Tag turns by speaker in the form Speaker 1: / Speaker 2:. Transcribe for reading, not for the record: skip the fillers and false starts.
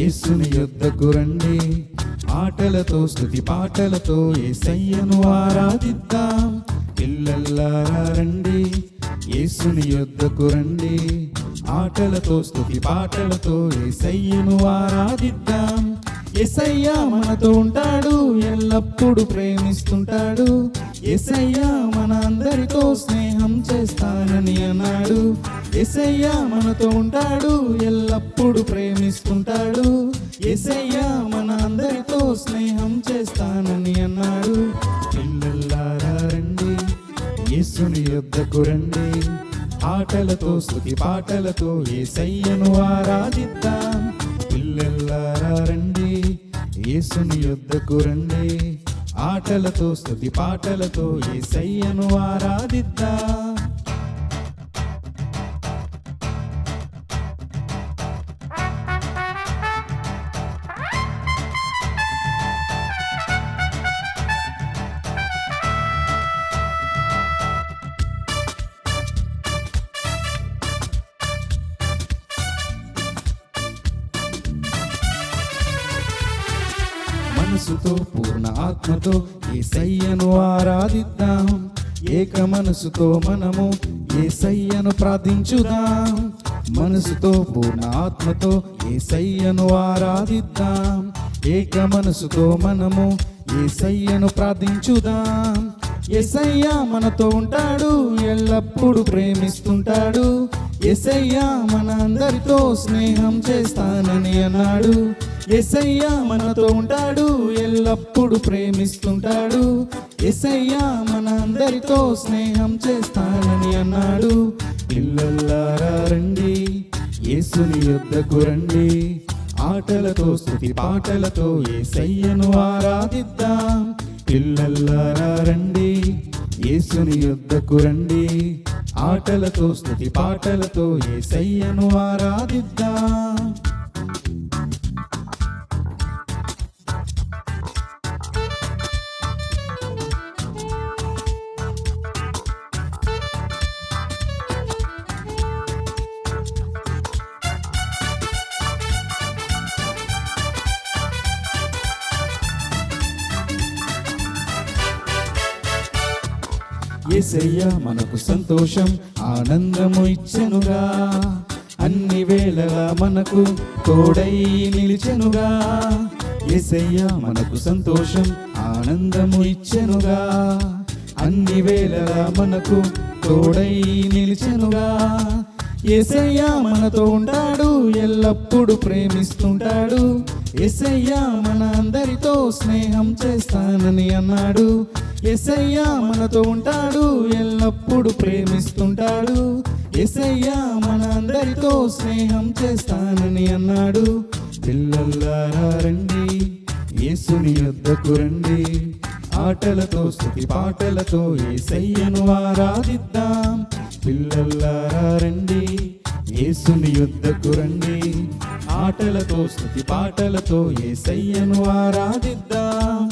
Speaker 1: యేసుని యొద్దకు రండి, ఆటలతో స్తుతి పాటలతో యేసయ్యను ఆరాధిద్దాం. పిల్లల్లారా రండి, యేసుని యొద్దకు రండి, ఆటలతో స్తుతి పాటలతో యేసయ్యను ఆరాధిద్దాం. యేసయ్య మనతో ఉంటాడు, ఎల్లప్పుడూ ప్రేమిస్తుంటాడు. యేసయ్య మన అందరితో స్నేహం చేస్తానని అన్నాడు. యేసయ్య మనతో ఉంటాడు, ఎల్లప్పుడూ ప్రేమిస్తుంటాడు. యేసయ్య మన అందరితో స్నేహం చేస్తానని అన్నాడు. పిల్లల్లారా రండి, యేసుని యొద్దకు రండి, ఆటలతో స్తుతి పాటలతో యేసయ్యను ఆరాధిద్దాం. పిల్లల్లారా రండి, యేసుని యొద్దకు రండి, ఆటలతో స్తుతి పాటలతో యేసయ్యను ఆరాధిద్దాం. మనసుతో పూర్ణ ఆత్మతో యేసయ్యను ఆరాధిద్దాం. ఏక మనసుతో మనము యేసయ్యను ప్రార్థించుదాం. మనసుతో పూర్ణ ఆత్మతో యేసయ్యను ఆరాధిద్దాం. ఏక మనసుతో మనము యేసయ్యను ప్రార్థించుదాం. యేసయ్య మనతో ఉంటాడు, ఎల్లప్పుడూ ప్రేమిస్తుంటాడు. యేసయ్య మన అందరితో స్నేహం చేస్తానని అన్నాడు. యేసయ్య మనతో ఉంటాడు, ఎల్లప్పుడూ ప్రేమిస్తుంటాడు. యేసయ్య మన అందరితో స్నేహం చేస్తానని అన్నాడు. పిల్లల్లారా రండి, యేసుని యొద్దకు రండి, ఆటలతో స్తుతి పాటలతో యేసయ్యను ఆరాధిద్దాం. పిల్లల్లారా రండి, యేసుని యొద్దకు రండి, ఆటలతో స్తుతి పాటలతో యేసయ్యను ఆరాధిద్దాం. యేసయ్య మనకు సంతోషం ఆనందము ఇచ్చెనుగా, అన్ని వేళలా మనకు తోడై నిలిచెనుగా. యేసయ్య మనకు సంతోషం ఆనందము ఇచ్చెనుగా, అన్ని వేళలా మనకు తోడై నిలిచెనుగా. యేసయ్య మనతో ఉంటాడు, ఎల్లప్పుడూ ప్రేమిస్తుంటాడు. యేసయ్య మన అందరితో స్నేహం చేస్తానని అన్నాడు. యేసయ్య మనతో ఉంటాడు, ఎల్లప్పుడూ ప్రేమిస్తుంటాడు. యేసయ్య మన అందరితో స్నేహం చేస్తానని అన్నాడు. పిల్లల్లారా రండి, యేసుని యొద్దకు రండి, ఆటలతో స్తుతి పాటలతో యేసయ్యను ఆరాధిద్దాం. పిల్లల్లారా రండి, యేసుని యొద్దకు రండి, ఆటలతో స్తుతి పాటలతో యేసయ్యను ఆరాధిద్దాం.